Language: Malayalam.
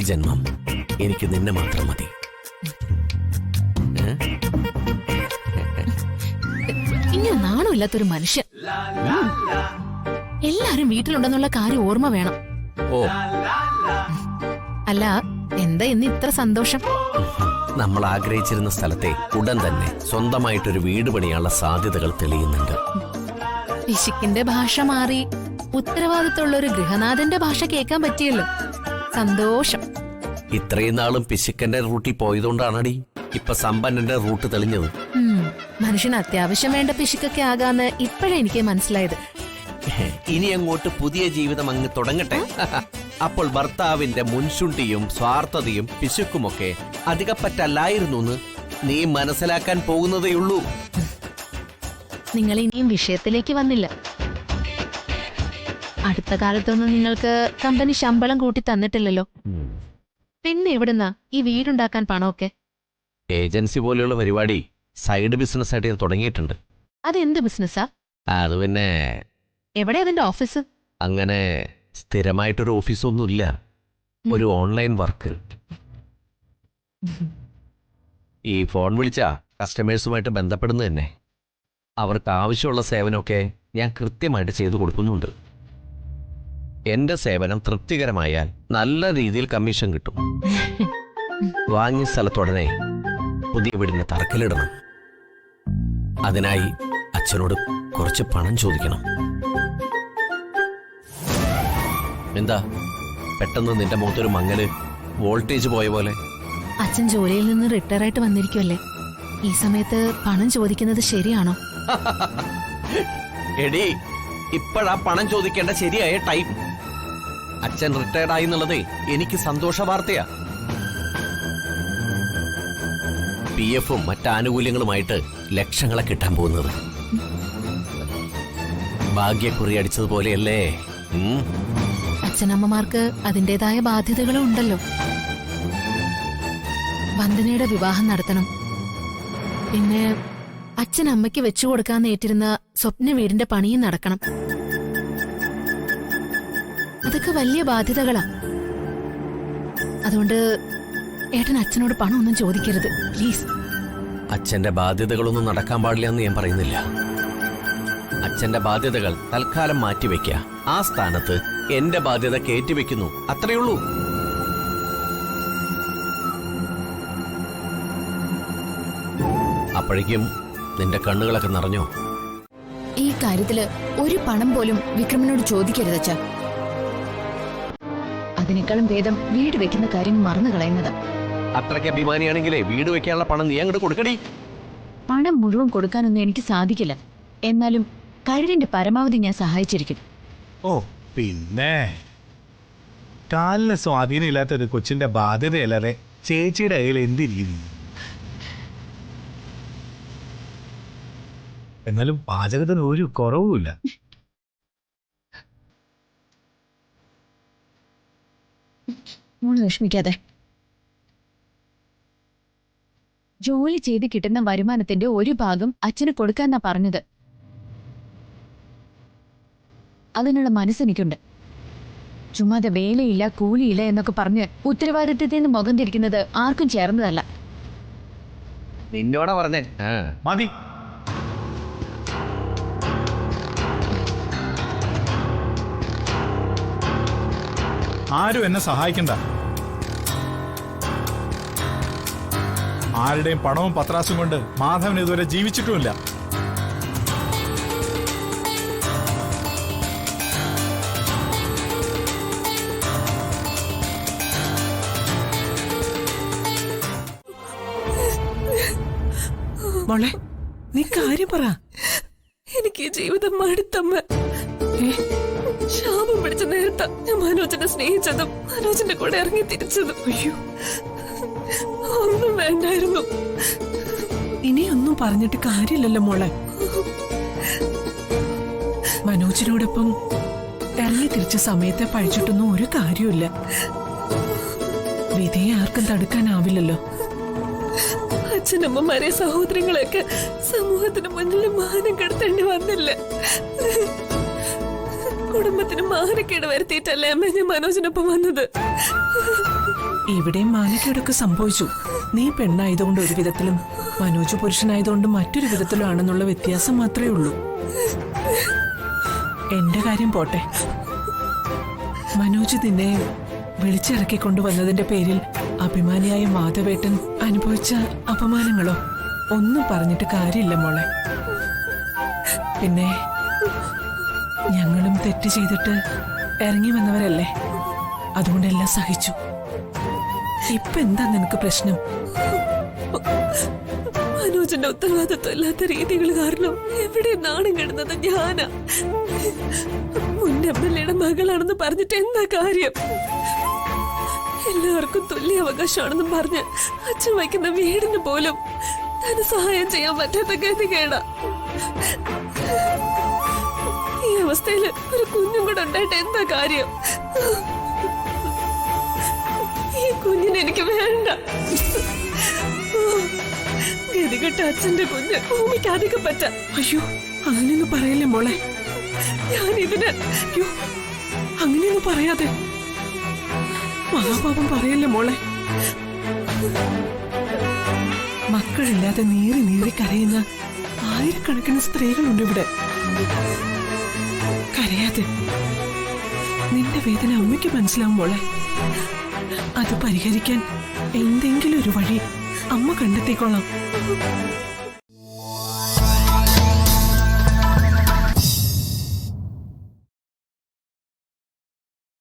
ജന്മം എനിക്ക് നിന്നെ മാത്രം മതി. ഇങ്ങനെ നാണമില്ലാത്തൊരു മനുഷ്യൻ. എല്ലാരും വീട്ടിലുണ്ടെന്നുള്ള കാര്യം ഓർമ്മ വേണം. ഓ, അല്ല, എന്താ ഇന്ന് ഇത്ര സന്തോഷം? നമ്മൾ ആഗ്രഹിച്ചിരുന്ന സ്ഥലത്തെ ഉടൻ തന്നെ സ്വന്തമായിട്ടൊരു വീട് പണിയാനുള്ള സാധ്യതകൾ തെളിയുന്നുണ്ട്. പിശുക്കിന്റെ ഭാഷ മാറി ഉത്തരവാദിത്തമുള്ള ഒരു ഗൃഹനാഥന്റെ ഭാഷ കേൾക്കാൻ പറ്റിയല്ലോ. സന്തോഷം. ഇത്രയും നാളും പിശുക്കന്റെ റൂട്ടിൽ പോയതുകൊണ്ടാണടി ഇപ്പൊ സമ്പന്നന്റെ റൂട്ട് തെളിഞ്ഞത്. മനുഷ്യന് അത്യാവശ്യം വേണ്ട പിശുക്കൊക്കെ ആകാന്ന് ഇപ്പോഴാ എനിക്ക് മനസ്സിലായത്. ഇനി അങ്ങോട്ട് പുതിയ ജീവിതം അങ്ങ് തുടങ്ങട്ടെ. അപ്പോൾ ഭർത്താവിന്റെ മുൻശുണ്ടിയും സ്വാർത്ഥതയും പിശുക്കുമൊക്കെ അധികപ്പറ്റല്ലായിരുന്നു നീ മനസ്സിലാക്കാൻ പോകുന്നതേയുള്ളൂ. നിങ്ങൾ ഇനിയും വിഷയത്തിലേക്ക് വന്നില്ല. അടുത്ത കാലത്തൊന്നും നിങ്ങൾക്ക് കമ്പനി ശമ്പളം കൂട്ടി തന്നിട്ടില്ലല്ലോ. പിന്നെ എവിടുന്നാ ഈ വീടുണ്ടാക്കാൻ പണമൊക്കെ? ഏജൻസി പോലെയുള്ള പരിപാടി സൈഡ് ബിസിനസ് ആയിട്ട് ഞാൻ തുടങ്ങിയിട്ടുണ്ട്. അതെന്ത് ബിസിനസ്സാ? അത് പിന്നെ എവിടെ അതിന്റെ ഓഫീസ്? അങ്ങനെ സ്ഥിരമായിട്ടൊരു ഓഫീസൊന്നുമില്ല, ഒരു ഓൺലൈൻ വർക്ക്. ഈ ഫോൺ വിളിച്ചാ കസ്റ്റമേഴ്സുമായിട്ട് ബന്ധപ്പെടുന്നത് തന്നെ. അവർക്ക് ആവശ്യമുള്ള സേവനമൊക്കെ ഞാൻ കൃത്യമായിട്ട് ചെയ്തു കൊടുക്കുന്നുണ്ട്. എന്റെ സേവനം തൃപ്തികരമായാൽ നല്ല രീതിയിൽ കമ്മീഷൻ കിട്ടും. വാങ്ങിയ സ്ഥലത്തുടനെ പുതിയ വീടിന് തറക്കല്ലിടണം. അതിനായി അച്ഛനോട് കുറച്ച് പണം ചോദിക്കണം. എന്താ പെട്ടെന്ന് നിന്റെ മുഖത്തൊരു മങ്ങല്, വോൾട്ടേജ് പോയ പോലെ? അച്ഛൻ ജോലിയിൽ നിന്ന് റിട്ടയർ ആയിട്ട് വന്നിരിക്കുമല്ലേ, ഈ സമയത്ത് പണം ചോദിക്കുന്നത് ശരിയാണോ? എടി, ഇപ്പോഴാ പണം ചോദിക്കേണ്ട ശരിയായ ടൈം. അച്ഛൻ റിട്ടയർഡ് ആയി എന്നുള്ളതേ എനിക്ക് സന്തോഷ വാർത്തയാ. PF-ഉം മറ്റാനുകൂല്യങ്ങളുമായിട്ട് ലക്ഷങ്ങളെ കിട്ടാൻ പോകുന്നത്. ഭാഗ്യക്കുറി അടിച്ചതുപോലെയല്ലേ? അച്ഛനമ്മമാർക്ക് അതിൻ്റെതായ ബാധ്യതകളും ഉണ്ടല്ലോ. വന്ദനയുടെ വിവാഹം നടത്തണം. പിന്നെ അച്ഛനമ്മയ്ക്ക് വെച്ചു കൊടുക്കാൻ ഏറ്റിരുന്ന സ്വപ്ന വീടിന്റെ പണിയും നടക്കണം. അതൊക്കെ വലിയ ബാധ്യതകളാ. അതുകൊണ്ട് ഏട്ടൻ അച്ഛനോട് പണമൊന്നും ചോദിക്കരുത്, പ്ലീസ്. അച്ഛന്റെ ബാധ്യതകളൊന്നും നടക്കാൻ പാടില്ല എന്ന് ഞാൻ പറയുന്നില്ല. അച്ഛന്റെ ബാധ്യതകൾ തൽക്കാലം മാറ്റിവെക്ക. ആ സ്ഥാനത്ത് എന്റെ ബാധ്യത കയറ്റിവെക്കുന്നു, അത്രയുള്ളൂ. അപ്പോഴേക്കും നിന്റെ കണ്ണുകളൊക്കെ നിറഞ്ഞോ? ഈ കാര്യത്തില് ഒരു പണം പോലും വിക്രമനോട് ചോദിക്കരുത് അച്ഛാ. അതിനേക്കാളും ഭേദം വീട് വെക്കുന്ന കാര്യം മറന്നു കളയുന്നത്. അത്രയ്ക്ക് അഭിമാനിയാണെങ്കിലേ വീട് വെക്കാനുള്ള പണം നീ അങ്ങോട്ട് കൊടുക്കടി. പണം മുഴുവൻ കൊടുക്കാനൊന്നും എനിക്ക് സാധിക്കില്ല. എന്നാലും കഴിവിന്റെ പരമാവധി ഞാൻ സഹായിച്ചിരിക്കും. ഓ പിന്നെ കാലിന് സ്വാധീനം ഇല്ലാത്തൊരു കൊച്ചിന്റെ ബാധ്യതയല്ലാതെ ചേച്ചിയുടെ കയ്യിൽ എന്തിരിക്കുന്നു? എന്നാലും പാചകത്തിന് ഒരു കുറവുമില്ല. മോള് വിഷമിക്കാതെ. ജോലി ചെയ്ത് കിട്ടുന്ന വരുമാനത്തിന്റെ ഒരു ഭാഗം അച്ഛന് കൊടുക്കാന്നാ പറഞ്ഞത്. അതിനുള്ള മനസ്സെനിക്കുണ്ട്. ചുമ്മാതെ വേലയില്ല കൂലിയില്ല എന്നൊക്കെ പറഞ്ഞ് ഉത്തരവാദിത്തത്തിൽ നിന്ന് മുഖം തിരിക്കുന്നത് ആർക്കും ചേർന്നതല്ല. നിന്നോടാ പറഞ്ഞേ. മതി. ആരും എന്നെ സഹായിക്കണ്ട. ആരുടെയും പണവും പത്രാസും കൊണ്ട് മാധവൻ ഇതുവരെ ജീവിച്ചിട്ടുമില്ല. മോളെ, നീ കാര്യം പറ. എനിക്ക് ഈ ജീവിതം മടുത്തമ്മ. ശാപം പിടിച്ച നേരത്താ ഞാൻ മനോജനെ സ്നേഹിച്ചതും മനോജന്റെ കൂടെ ഇറങ്ങി തിരിച്ചതും. അയ്യോ, ഒന്നും വേണ്ടായിരുന്നു. ഇനിയൊന്നും പറഞ്ഞിട്ട് കാര്യമില്ലല്ലോ മോളെ. മനോജിനോടൊപ്പം ഇറങ്ങി തിരിച്ച സമയത്തെ പഴിച്ചിട്ടൊന്നും ഒരു കാര്യമില്ല. വിധിയെ ആർക്കും തടുക്കാനാവില്ലല്ലോ. അച്ഛനമ്മമാരെ സഹോദരങ്ങളെയൊക്കെ സമൂഹത്തിന് മുന്നിൽ മാനം കെടുത്തേണ്ടി വന്നില്ല. കുടുംബത്തിന് മാനക്കേട് വരുത്തിയിട്ടല്ലേ അമ്മ ഞാൻ മനോജിനൊപ്പം വന്നത്. ഇവിടെയും മാനക്കേടൊക്കെ സംഭവിച്ചു. നീ പെണ്ണായതുകൊണ്ട് ഒരു വിധത്തിലും മനോജ് പുരുഷനായതുകൊണ്ട് മറ്റൊരു വിധത്തിലും ആണെന്നുള്ള വ്യത്യാസം മാത്രമേ ഉള്ളൂ. എന്റെ കാര്യം പോട്ടെ, മനോജ് നിന്നെ വിളിച്ചിറക്കിക്കൊണ്ടുവന്നതിന്റെ പേരിൽ അഭിമാനിയായ മാധവേട്ടൻ അനുഭവിച്ച അപമാനങ്ങളോ ഒന്നും പറഞ്ഞിട്ട് കാര്യമില്ല മോളെ. പിന്നെ ഞങ്ങളും തെറ്റ് ചെയ്തിട്ട് ഇറങ്ങി വന്നവരല്ലേ, അതുകൊണ്ടെല്ലാം സഹിച്ചു. ഇപ്പൊ എന്താ നിനക്ക് പ്രശ്നം? മനോജന്റെ ഉത്തരവാദിത്വം ഇല്ലാത്ത രീതികൾ കാരണം എവിടെ നാണം കിടന്നത് ഞാനാ. മുൻ എംഎൽഎയുടെ മകളാണെന്ന് പറഞ്ഞിട്ട് എന്താ കാര്യം? എല്ലാവർക്കും തുല്യ അവകാശമാണെന്ന് പറഞ്ഞ് അച്ഛൻ വയ്ക്കുന്ന വീടിന് പോലും ധനസഹായം ചെയ്യാൻ പറ്റാത്ത ഗതികേടാ. ഈ അവസ്ഥയില് ഒരു കുഞ്ഞും കൂടെ ഉണ്ടായിട്ട് എന്താ കാര്യം? ഈ കുഞ്ഞിനെ എനിക്ക് വേണ്ട. ഗതികെട്ട അച്ഛന്റെ കുഞ്ഞ് ഭൂമിക്ക് അധികം പറ്റ. അയ്യോ, അങ്ങനെയൊന്നും പറയല്ലേ മോളെ. ഞാനിതിന് അയ്യോ അങ്ങനെയൊന്നും പറയാതെ. മഹാപാപം പറയല്ലേ മോളെ. മക്കളില്ലാതെ നീറി നീറി കരയുന്ന ആയിരക്കണക്കിന് സ്ത്രീകളുണ്ട് ഇവിടെ. കരയാതെ. നിന്റെ വേദന അമ്മയ്ക്ക് മനസ്സിലാവും മോളെ. അത് പരിഹരിക്കാൻ എന്തെങ്കിലും ഒരു വഴി അമ്മ കണ്ടെത്തിക്കൊള്ളാം.